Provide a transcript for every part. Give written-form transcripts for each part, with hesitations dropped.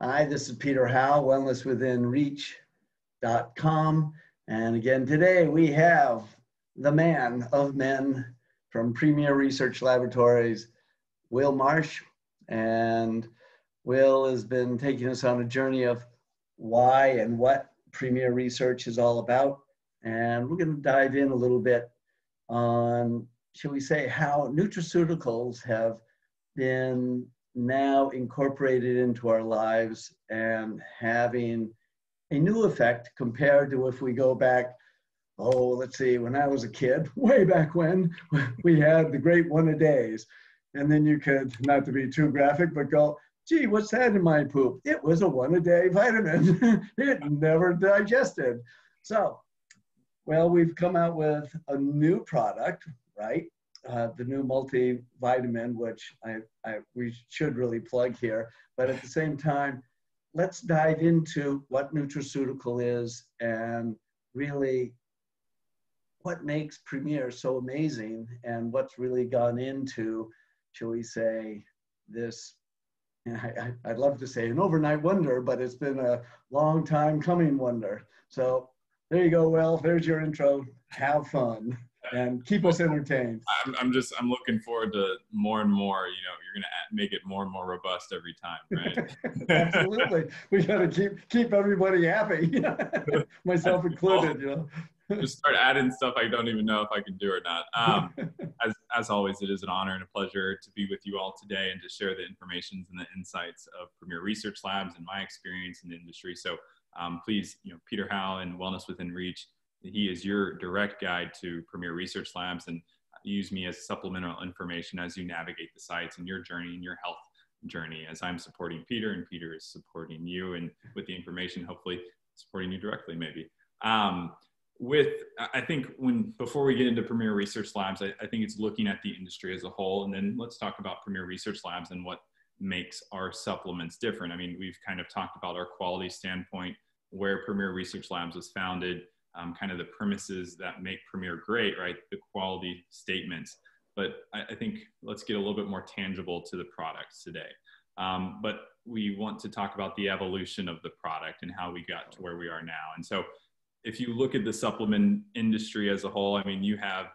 Hi, this is Peter Howe, wellnesswithinreach.com. And again, today we have the man of men from Premier Research Laboratories, Will Marsh. And Will has been taking us on a journey of why and what Premier Research is all about. And we're going to dive in a little bit on, shall we say, how nutraceuticals have been now incorporated into our lives and having a new effect compared to if we go back, oh, let's see, when I was a kid, way back when, we had the great one-a-days. And then you could, not to be too graphic, but go, gee, what's that in my poop? It was a one-a-day vitamin. It never digested. So, well, we've come out with a new product, right? The new multivitamin, which we should really plug here. But at the same time, let's dive into what nutraceutical is and really what makes Premier so amazing and what's really gone into, shall we say, this, I'd love to say an overnight wonder, but it's been a long time coming wonder. So there you go, Will. There's your intro. Have fun and keep us entertained. I'm looking forward to more and more. You're going to make it more and more robust every time, right? Absolutely. We got to keep everybody happy, myself included. Just start adding stuff I don't even know if I can do or not. As always, it is an honor and a pleasure to be with you all today and to share the information and the insights of Premier Research Labs and my experience in the industry. So please, Peter Howe and Wellness Within Reach, he is your direct guide to Premier Research Labs, and use me as supplemental information as you navigate the sites and your journey and your health journey, as I'm supporting Peter and Peter is supporting you, and with the information, hopefully supporting you directly maybe. I think before we get into Premier Research Labs, I think it's looking at the industry as a whole, and then let's talk about Premier Research Labs and what makes our supplements different. I mean, we've kind of talked about our quality standpoint, where Premier Research Labs was founded, kind of the premises that make Premier great, right? The quality statements. But I think let's get a little bit more tangible to the products today. But we want to talk about the evolution of the product and how we got to where we are now. And so if you look at the supplement industry as a whole, I mean, you have,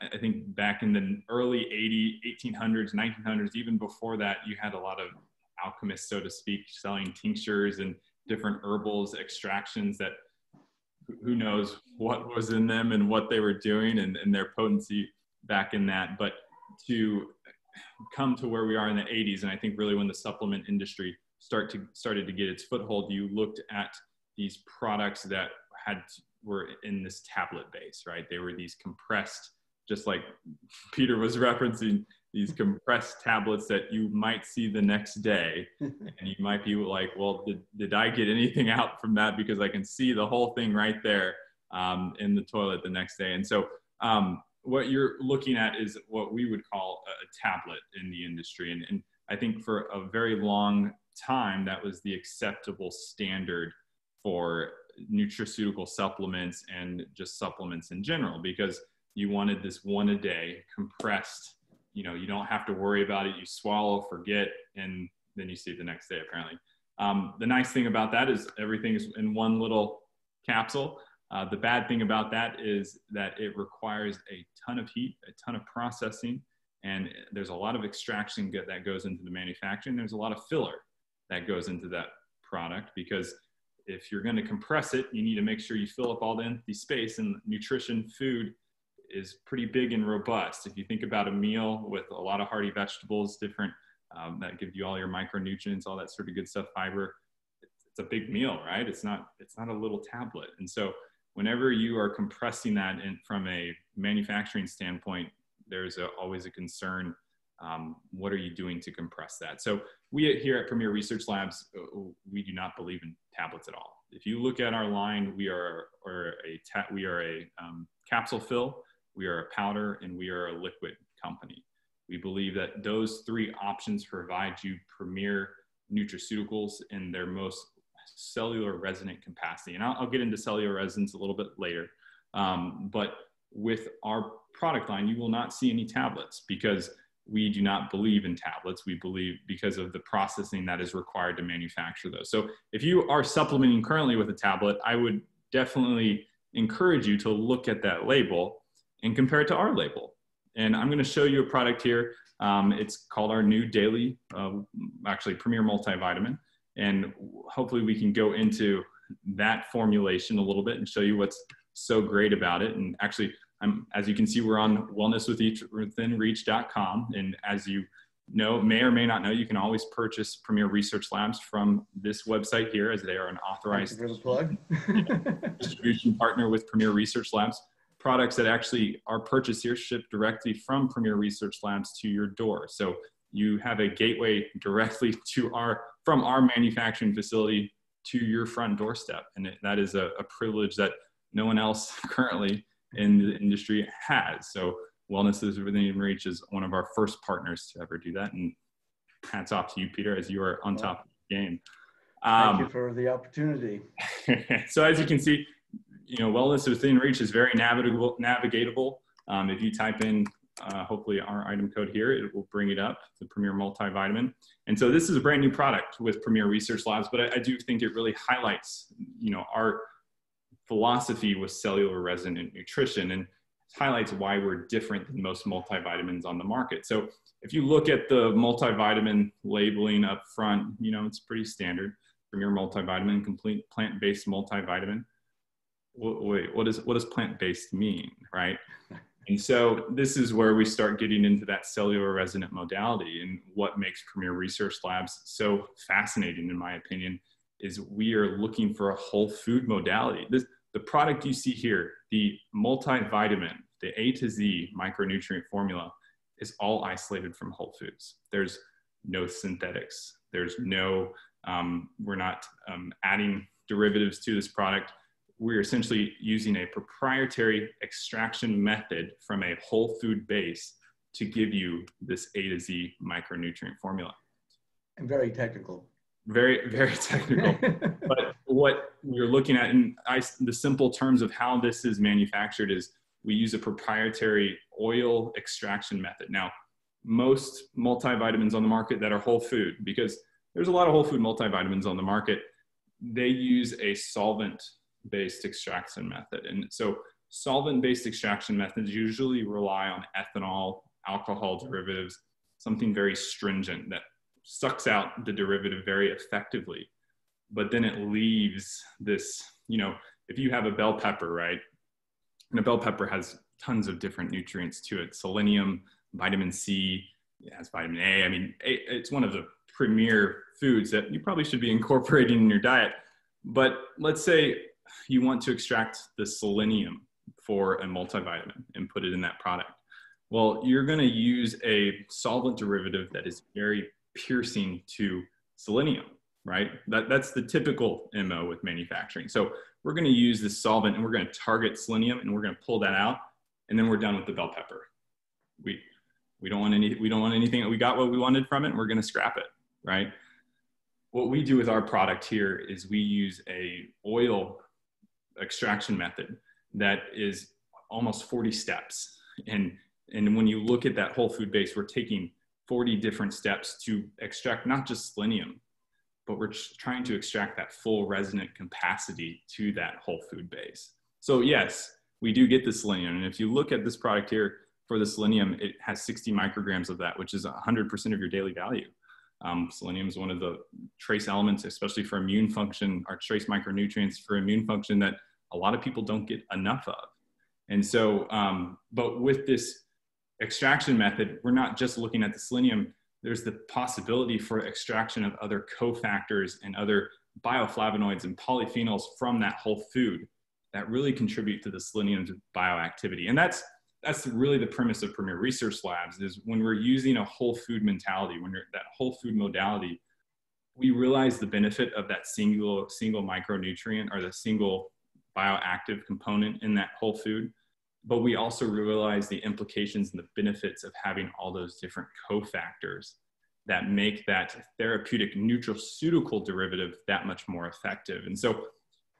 I think back in the early 1800s, 1900s, even before that, you had a lot of alchemists, so to speak, selling tinctures and different herbals, extractions that who knows what was in them and what they were doing and their potency back in that. But to come to where we are in the 80s, and I think really when the supplement industry started to get its foothold, you looked at these products that were in this tablet base, right? They were these compressed, just like Peter was referencing, these compressed tablets that you might see the next day. And you might be like, well, did I get anything out from that? Because I can see the whole thing right there in the toilet the next day. And so what you're looking at is what we would call a tablet in the industry. And I think for a very long time, that was the acceptable standard for nutraceutical supplements and just supplements in general, because you wanted this one a day compressed, you don't have to worry about it. You swallow, forget, and then you see it the next day, apparently. The nice thing about that is everything is in one little capsule. The bad thing about that is that it requires a ton of heat, a ton of processing, and there's a lot of extraction that goes into the manufacturing. There's a lot of filler that goes into that product, because if you're going to compress it, you need to make sure you fill up all the empty space, and nutrition food is pretty big and robust. If you think about a meal with a lot of hearty vegetables, different that give you all your micronutrients, all that sort of good stuff, fiber, it's a big meal, right? It's not a little tablet. And so whenever you are compressing that in from a manufacturing standpoint, there's always a concern. What are you doing to compress that? So we here at Premier Research Labs, we do not believe in tablets at all. If you look at our line, we are a capsule fill, we are a powder, and we are a liquid company. We believe that those three options provide you premier nutraceuticals in their most cellular resonant capacity. And I'll get into cellular resonance a little bit later. But with our product line, you will not see any tablets, because we do not believe in tablets. We believe because of the processing that is required to manufacture those. So if you are supplementing currently with a tablet, I would definitely encourage you to look at that label and compare it to our label. And I'm going to show you a product here. It's called our new daily, actually Premier Multivitamin. And hopefully we can go into that formulation a little bit and show you what's so great about it. And actually, as you can see, we're on wellnesswithinreach.com. And as you know, may or may not know, you can always purchase Premier Research Labs from this website here, as they are an authorized distribution partner with Premier Research Labs. Products that actually are purchased here shipped directly from Premier Research Labs to your door. So you have a gateway directly to from our manufacturing facility to your front doorstep. And that is a privilege that no one else currently in the industry has. So Wellness is Within Reach is one of our first partners to ever do that. And hats off to you, Peter, as you are on top of the game. Thank you for the opportunity. So as you can see, Wellness Within Reach is very navigatable. If you type in, hopefully our item code here, it will bring it up, the Premier Multivitamin. And so this is a brand new product with Premier Research Labs, but I do think it really highlights, our philosophy with cellular resonant nutrition, and highlights why we're different than most multivitamins on the market. So if you look at the multivitamin labeling up front, it's pretty standard. Premier Multivitamin, complete plant-based multivitamin. Wait, what does plant-based mean, right? And so this is where we start getting into that cellular resonant modality, and what makes Premier Research Labs so fascinating, in my opinion, is we are looking for a whole food modality. The product you see here, the multivitamin, the A to Z micronutrient formula, is all isolated from whole foods. There's no synthetics. There's no, we're not adding derivatives to this product. We're essentially using a proprietary extraction method from a whole food base to give you this A to Z micronutrient formula. And very technical. Very, very technical. But what we're looking at, in the simple terms of how this is manufactured, is we use a proprietary oil extraction method. Now, most multivitamins on the market that are whole food, because there's a lot of whole food multivitamins on the market, they use a solvent-based extraction method. And so solvent-based extraction methods usually rely on ethanol, alcohol derivatives, something very stringent that sucks out the derivative very effectively. But then it leaves this, if you have a bell pepper, right? And a bell pepper has tons of different nutrients to it. Selenium, vitamin C, it has vitamin A. I mean, it's one of the premier foods that you probably should be incorporating in your diet. But let's say you want to extract the selenium for a multivitamin and put it in that product. Well, you're going to use a solvent derivative that is very piercing to selenium, right? That's the typical MO with manufacturing. So we're going to use this solvent and we're going to target selenium and we're going to pull that out, and then we're done with the bell pepper. We don't want anything. We got what we wanted from it, and we're going to scrap it, right? What we do with our product here is we use a oil extraction method that is almost 40 steps. And when you look at that whole food base, we're taking 40 different steps to extract not just selenium, but we're trying to extract that full resonant capacity to that whole food base. So yes, we do get the selenium. And if you look at this product here for the selenium, it has 60 micrograms of that, which is 100% of your daily value. Selenium is one of the trace elements, especially for immune function, or trace micronutrients for immune function, that a lot of people don't get enough of. And so, but with this extraction method, we're not just looking at the selenium. There's the possibility for extraction of other cofactors and other bioflavonoids and polyphenols from that whole food that really contribute to the selenium's bioactivity. And that's really the premise of Premier Research Labs, is when we're using a whole food mentality, when you're that whole food modality, we realize the benefit of that single micronutrient or the single bioactive component in that whole food. But we also realize the implications and the benefits of having all those different cofactors that make that therapeutic nutraceutical derivative that much more effective. And so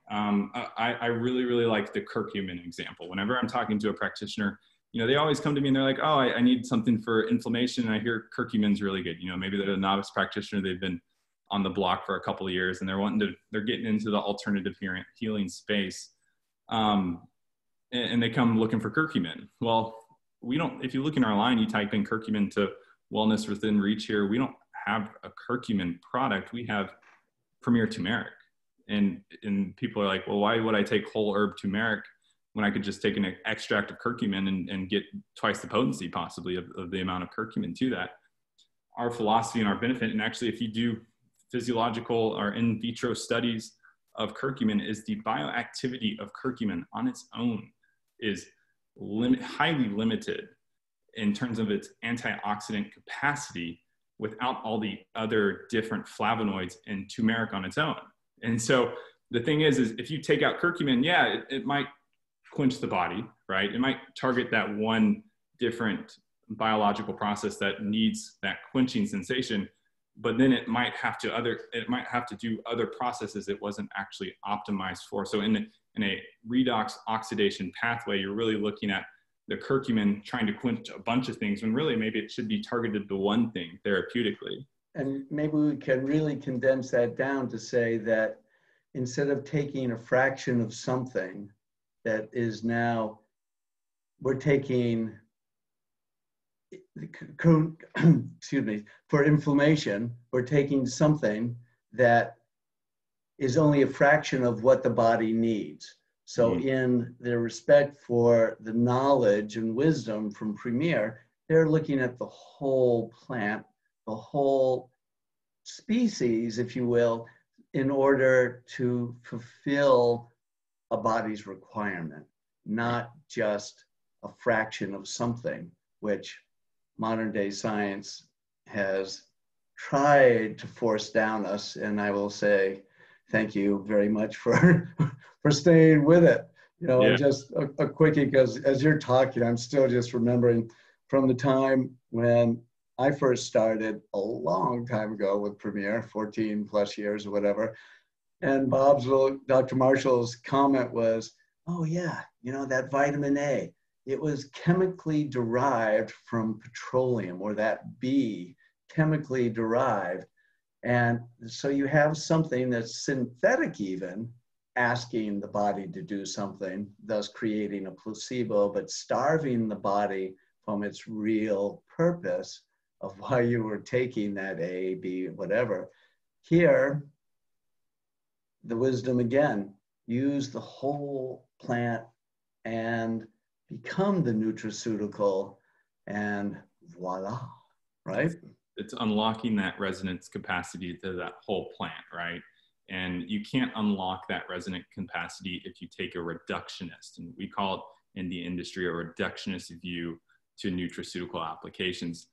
I really, really like the curcumin example. Whenever I'm talking to a practitioner, they always come to me and they're like, oh, I need something for inflammation. And I hear curcumin's really good. Maybe they're a novice practitioner. They've been on the block for a couple of years and they're getting into the alternative healing space. And they come looking for curcumin. Well, if you look in our line, you type in curcumin to wellness within reach here, we don't have a curcumin product. We have Premier turmeric. And people are like, well, why would I take whole herb turmeric when I could just take an extract of curcumin and get twice the potency possibly of the amount of curcumin to that? Our philosophy and our benefit, and actually if you do physiological or in vitro studies of curcumin, is the bioactivity of curcumin on its own is highly limited in terms of its antioxidant capacity without all the other different flavonoids in turmeric on its own. And so the thing is if you take out curcumin, yeah, it might quench the body, right? It might target that one different biological process that needs that quenching sensation, but then it might have to do other processes it wasn't actually optimized for. So in a redox oxidation pathway, you're really looking at the curcumin trying to quench a bunch of things when really maybe it should be targeted to one thing therapeutically. And maybe we can really condense that down to say that instead of taking a fraction of something that is now, we're taking, excuse me, for inflammation, we're taking something that is only a fraction of what the body needs. So in their respect for the knowledge and wisdom from Premier, they're looking at the whole plant, the whole species, if you will, in order to fulfill a body's requirement, not just a fraction of something, which modern day science has tried to force down us. And I will say, thank you very much for staying with it. And just a quickie, because as you're talking, I'm still just remembering from the time when I first started a long time ago with Premier, 14 plus years or whatever. And Dr. Marshall's comment was, oh yeah, that vitamin A, it was chemically derived from petroleum, or that B, chemically derived. And so you have something that's synthetic even, asking the body to do something, thus creating a placebo, but starving the body from its real purpose of why you were taking that A, B, whatever. Here, the wisdom again, use the whole plant and become the nutraceutical, and voila, right? It's unlocking that resonance capacity to that whole plant, right? And you can't unlock that resonant capacity if you take a reductionist, and we call it in the industry a reductionist view to nutraceutical applications.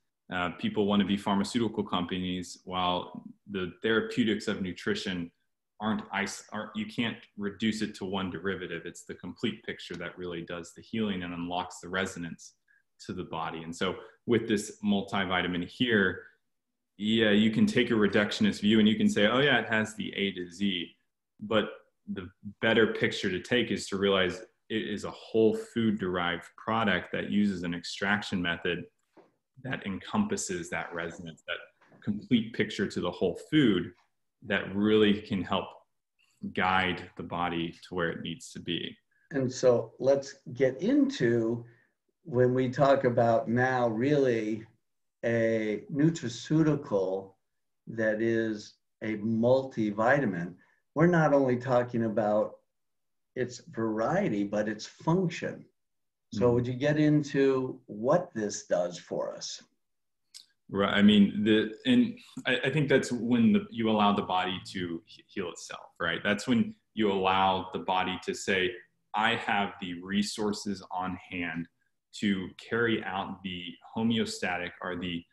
People want to be pharmaceutical companies, while the therapeutics of nutrition you can't reduce it to one derivative. It's the complete picture that really does the healing and unlocks the resonance to the body. And so with this multivitamin here, yeah, you can take a reductionist view and you can say, oh yeah, it has the A to Z, but the better picture to take is to realize it is a whole food derived product that uses an extraction method that encompasses that resonance, that complete picture to the whole food that really can help guide the body to where it needs to be. And so let's get into, when we talk about now really a nutraceutical that is a multivitamin, we're not only talking about its variety, but its function. So would you get into what this does for us? Right. I mean, I think that's when you allow the body to heal itself, right? That's when you allow the body to say, I have the resources on hand to carry out the homeostatic, or the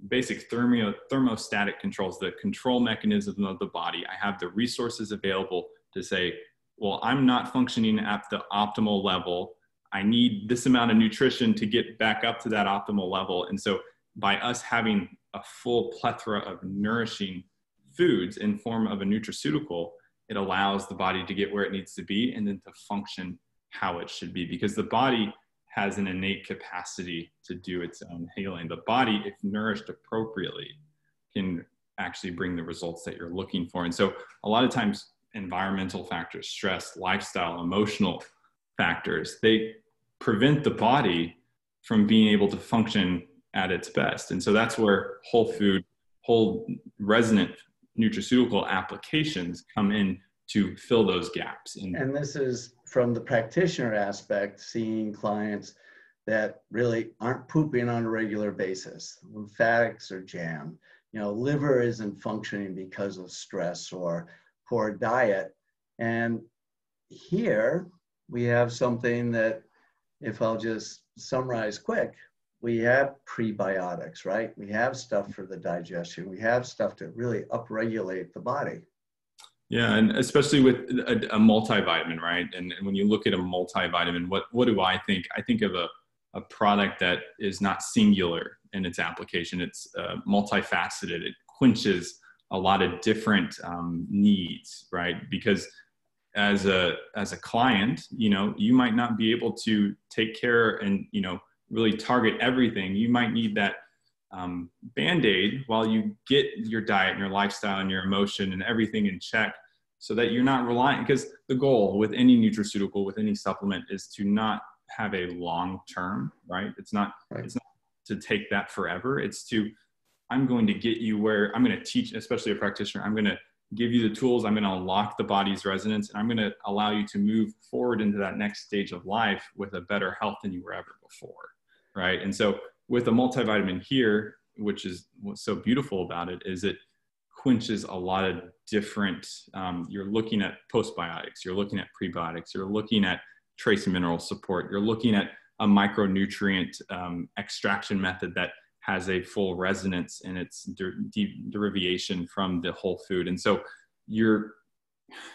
basic thermostatic controls, the control mechanism of the body. I have the resources available to say, well, I'm not functioning at the optimal level. I need this amount of nutrition to get back up to that optimal level. And so by us having a full plethora of nourishing foods in form of a nutraceutical, it allows the body to get where it needs to be and then to function how it should be, because the body has an innate capacity to do its own healing. The body, if nourished appropriately, can actually bring the results that you're looking for. And so a lot of times environmental factors, stress, lifestyle, emotional factors, they prevent the body from being able to function at its best. And so that's where whole resonant nutraceutical applications come in to fill those gaps. And this is from the practitioner aspect, seeing clients that really aren't pooping on a regular basis. Lymphatics are jammed. You know, liver isn't functioning because of stress or poor diet. And here we have something that, if I'll just summarize quick, we have prebiotics, right? We have stuff for the digestion. We have stuff to really upregulate the body. Yeah, and especially with a multivitamin, right? And when you look at a multivitamin, what do I think? I think of a product that is not singular in its application. It's multifaceted. It quenches a lot of different needs, right? Because as a client, you know, you might not be able to take care and, you know, really target everything. You might need that Band-Aid while you get your diet and your lifestyle and your emotion and everything in check, so that you're not relying, because the goal with any nutraceutical, with any supplement, is to not have a long term, right? It's not to take that forever. It's to, I'm going to get you where I'm going to teach, especially a practitioner, I'm going to give you the tools, I'm going to unlock the body's resonance, and I'm going to allow you to move forward into that next stage of life with a better health than you were ever before, right? And so with a multivitamin here, which is what's so beautiful about it, is it quenches a lot of different, you're looking at postbiotics, you're looking at prebiotics, you're looking at trace mineral support, you're looking at a micronutrient extraction method that has a full resonance in its derivation from the whole food. And so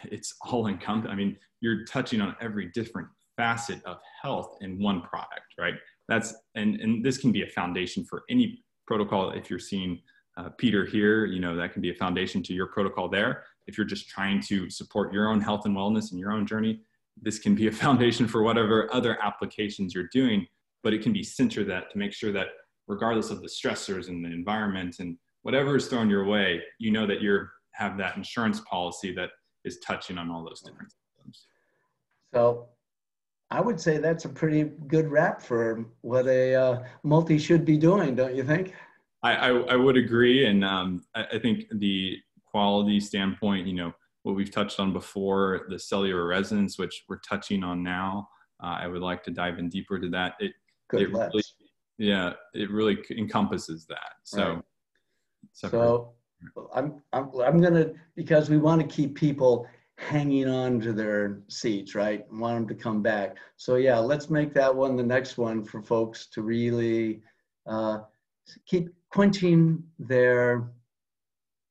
it's all encompassing. I mean, you're touching on every different facet of health in one product, right? And this can be a foundation for any protocol. If you're seeing Peter here, you know, that can be a foundation to your protocol there. If you're just trying to support your own health and wellness and your own journey, this can be a foundation for whatever other applications you're doing, but it can be centered that to make sure that regardless of the stressors and the environment and whatever is thrown your way, you know that you have that insurance policy that is touching on all those different systems. So I would say that's a pretty good wrap for what a multi should be doing, don't you think? I would agree. And I think the quality standpoint, you know, what we've touched on before, the cellular resonance, which we're touching on now, I would like to dive in deeper to that. It really encompasses that. So, right. So I'm gonna, because we want to keep people hanging on to their seats, right? Want them to come back. So yeah, let's make that one the next one for folks to really keep quenching their,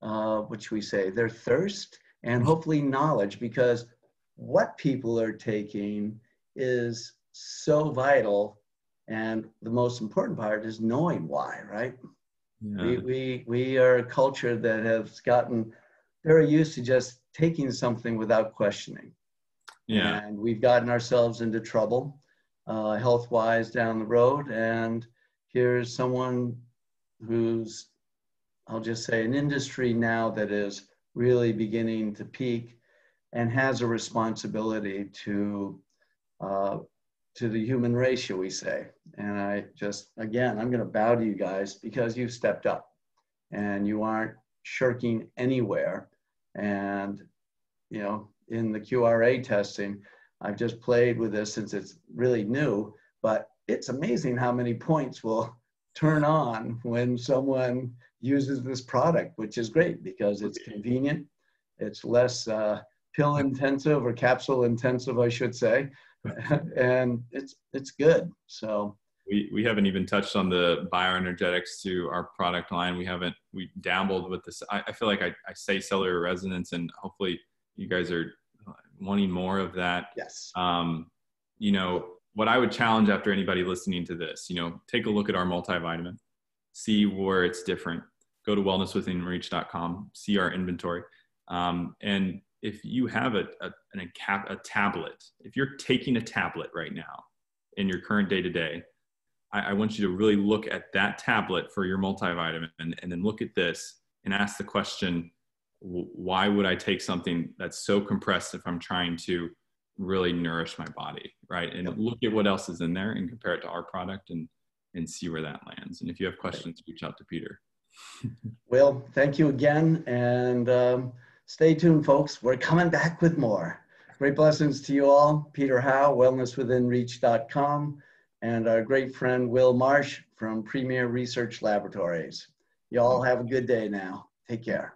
what should we say, their thirst and hopefully knowledge, because what people are taking is so vital. And the most important part is knowing why, right? Yeah. We are a culture that has gotten very used to just taking something without questioning. Yeah. And we've gotten ourselves into trouble health-wise down the road. And here's someone who's, I'll just say, an industry now that is really beginning to peak and has a responsibility to the human race, shall we say. And I just, again, I'm going to bow to you guys because you've stepped up and you aren't shirking anywhere. And, you know, in the QRA testing, I've just played with this since it's really new, but it's amazing how many points will turn on when someone uses this product, which is great because it's convenient. It's less pill intensive or capsule intensive, I should say. And it's good. So we haven't even touched on the bioenergetics to our product line. We dabbled with this. I feel like I say cellular resonance, and hopefully you guys are wanting more of that. Yes. You know, what I would challenge after anybody listening to this, you know, take a look at our multivitamin, see where it's different. Go to wellnesswithinreach.com, see our inventory. And if you have a tablet, if you're taking a tablet right now in your current day-to-day, I want you to really look at that tablet for your multivitamin and then look at this and ask the question, why would I take something that's so compressed if I'm trying to really nourish my body, right? And look at what else is in there and compare it to our product and see where that lands. And if you have questions, reach out to Peter. Will, thank you again. And stay tuned, folks. We're coming back with more. Great blessings to you all. Peter Howe, wellnesswithinreach.com, and our great friend Will Marsh from Premier Research Laboratories. You all have a good day now. Take care.